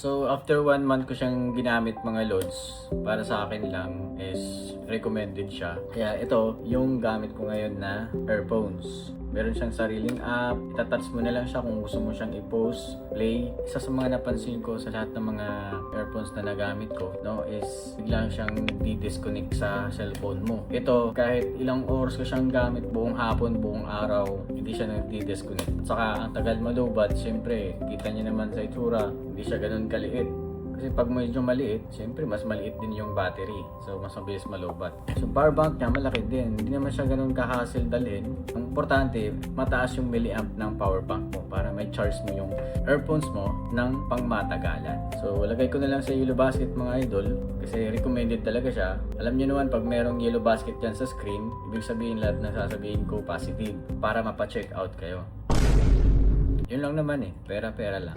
So after 1 month ko siyang ginamit mga lods, para sa akin lang is recommended siya. Kaya ito yung gamit ko ngayon na earphones. Meron siyang sariling app, itatouch mo na lang siya kung gusto mo siyang i-post, play. Isa sa mga napansin ko sa lahat ng mga earphones na nagamit ko, no, is biglang siyang nagdi-disconnect sa cellphone mo. Ito, kahit ilang oras ko siyang gamit, buong hapon, buong araw, hindi siya nagdi-disconnect. Saka ang tagal malubat, syempre, kita niyo naman sa itsura, hindi siya ganun kaliit. Kasi pag medyo maliit, siyempre mas maliit din yung battery. So, mas mabilis malubat. So, power bank niya malaki din. Hindi naman siya ganun ka-hassle dalhin. Ang importante, mataas yung milliamp ng power bank mo para may charge mo yung earphones mo ng pangmatagalan. So, lagay ko na lang sa yellow basket mga idol kasi recommended talaga siya. Alam niyo naman, pag merong yellow basket dyan sa screen, ibig sabihin lahat na sasabihin ko positive para mapa-check out kayo. Yun lang naman pera-pera lang.